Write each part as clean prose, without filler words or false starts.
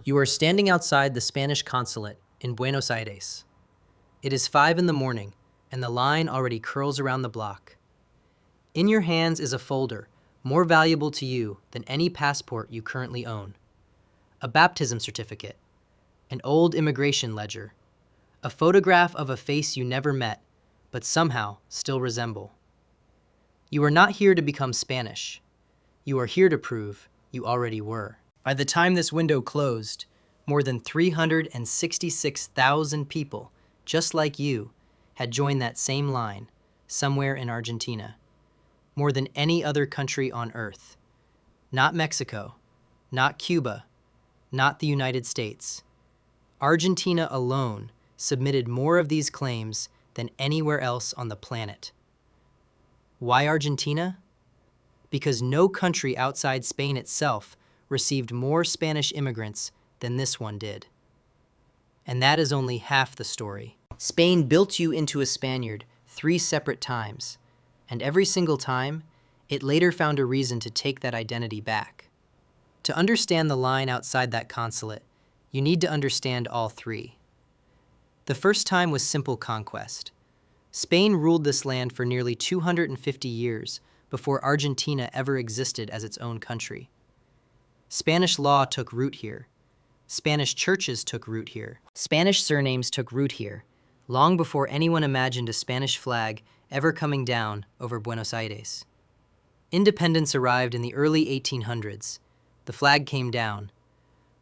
You are standing outside the Spanish consulate in Buenos Aires. It is 5 in the morning, and the line already curls around the block. In your hands is a folder more valuable to you than any passport you currently own. A baptism certificate, an old immigration ledger, a photograph of a face you never met, but somehow still resemble. You are not here to become Spanish. You are here to prove you already were. By the time this window closed, more than 366,000 people, just like you, had joined that same line, somewhere in Argentina. More than any other country on Earth. Not Mexico, not Cuba, not the United States. Argentina alone submitted more of these claims than anywhere else on the planet. Why Argentina? Because no country outside Spain itself received more Spanish immigrants than this one did. And that is only half the story. Spain built you into a Spaniard 3 separate times, and every single time, it later found a reason to take that identity back. To understand the line outside that consulate, you need to understand all 3. The first time was simple conquest. Spain ruled this land for nearly 250 years before Argentina ever existed as its own country. Spanish law took root here. Spanish churches took root here. Spanish surnames took root here, long before anyone imagined a Spanish flag ever coming down over Buenos Aires. Independence arrived in the early 1800s. The flag came down,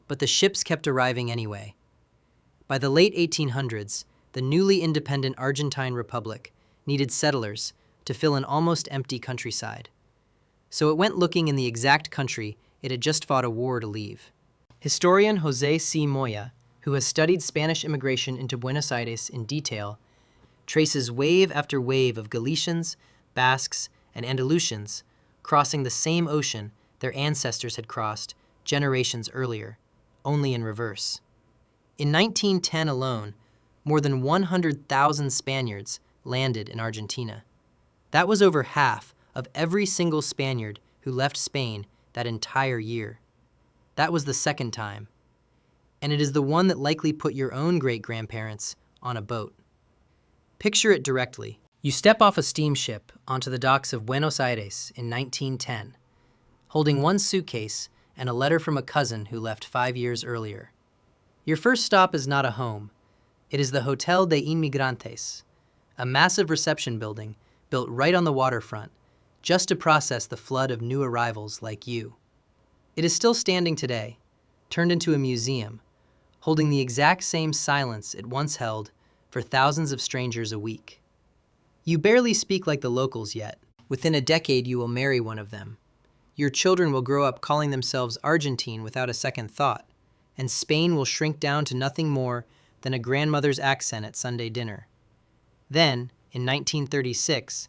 but the ships kept arriving anyway. By the late 1800s, the newly independent Argentine Republic needed settlers to fill an almost empty countryside. So it went looking in the exact country it had just fought a war to leave. Historian José C. Moya, who has studied Spanish immigration into Buenos Aires in detail, traces wave after wave of Galicians, Basques, and Andalusians crossing the same ocean their ancestors had crossed generations earlier, only in reverse. In 1910 alone, more than 100,000 Spaniards landed in Argentina. That was over half of every single Spaniard who left Spain that entire year. That was the second time. And it is the one that likely put your own great-grandparents on a boat. Picture it directly. You step off a steamship onto the docks of Buenos Aires in 1910, holding one suitcase and a letter from a cousin who left 5 years earlier. Your first stop is not a home. It is the Hotel de Inmigrantes, a massive reception building built right on the waterfront, just to process the flood of new arrivals like you. It is still standing today, turned into a museum, holding the exact same silence it once held for thousands of strangers a week. You barely speak like the locals yet. Within a decade, you will marry one of them. Your children will grow up calling themselves Argentine without a second thought, and Spain will shrink down to nothing more than a grandmother's accent at Sunday dinner. Then, in 1936,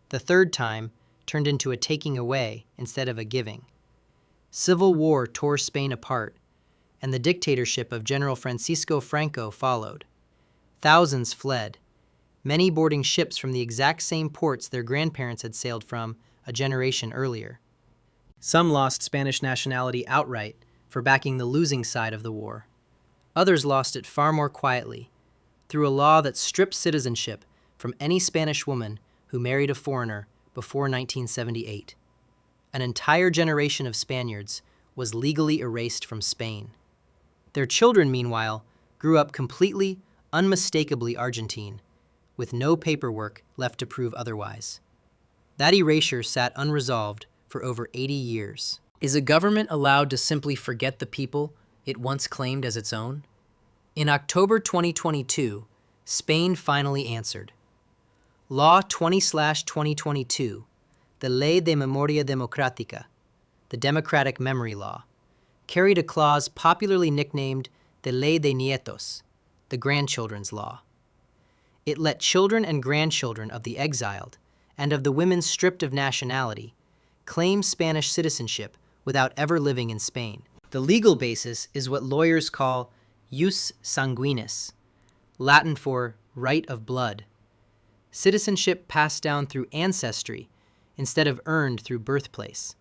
the third time turned into a taking away instead of a giving. Civil war tore Spain apart, and the dictatorship of General Francisco Franco followed. Thousands fled, many boarding ships from the exact same ports their grandparents had sailed from a generation earlier. Some lost Spanish nationality outright for backing the losing side of the war. Others lost it far more quietly, through a law that stripped citizenship from any Spanish woman who married a foreigner before 1978. An entire generation of Spaniards was legally erased from Spain. Their children, meanwhile, grew up completely, unmistakably Argentine, with no paperwork left to prove otherwise. That erasure sat unresolved for over 80 years. Is a government allowed to simply forget the people it once claimed as its own? In October 2022, Spain finally answered. Law 20/2022, the Ley de Memoria Democrática, the Democratic Memory Law, carried a clause popularly nicknamed the Ley de Nietos, the Grandchildren's Law. It let children and grandchildren of the exiled and of the women stripped of nationality claim Spanish citizenship without ever living in Spain. The legal basis is what lawyers call jus sanguinis, Latin for right of blood. Citizenship passed down through ancestry instead of earned through birthplace.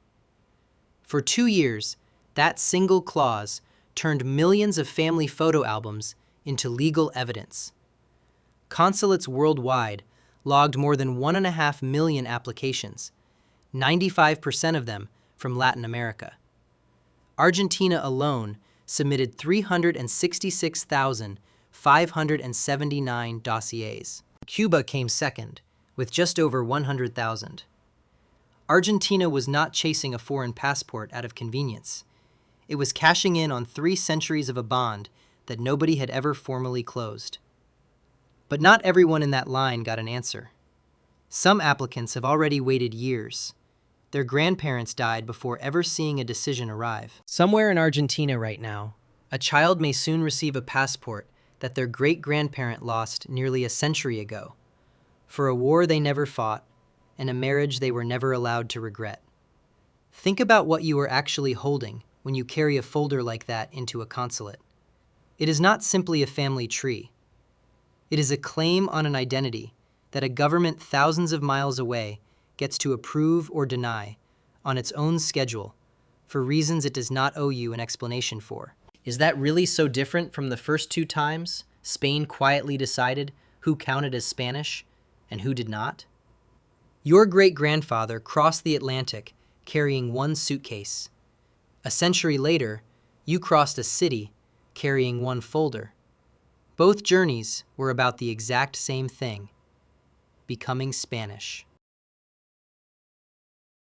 For 2 years, that single clause turned millions of family photo albums into legal evidence. Consulates worldwide logged more than 1.5 million applications, 95% of them from Latin America. Argentina alone submitted 366,579 dossiers. Cuba came second, with just over 100,000. Argentina was not chasing a foreign passport out of convenience. It was cashing in on 3 centuries of a bond that nobody had ever formally closed. But not everyone in that line got an answer. Some applicants have already waited years. Their grandparents died before ever seeing a decision arrive. Somewhere in Argentina right now, a child may soon receive a passport that their great-grandparent lost nearly a century ago, for a war they never fought and a marriage they were never allowed to regret. Think about what you are actually holding when you carry a folder like that into a consulate. It is not simply a family tree. It is a claim on an identity that a government thousands of miles away gets to approve or deny on its own schedule for reasons it does not owe you an explanation for. Is that really so different from the first 2 times Spain quietly decided who counted as Spanish and who did not? Your great-grandfather crossed the Atlantic carrying 1 suitcase. A century later, you crossed a city carrying 1 folder. Both journeys were about the exact same thing: becoming Spanish.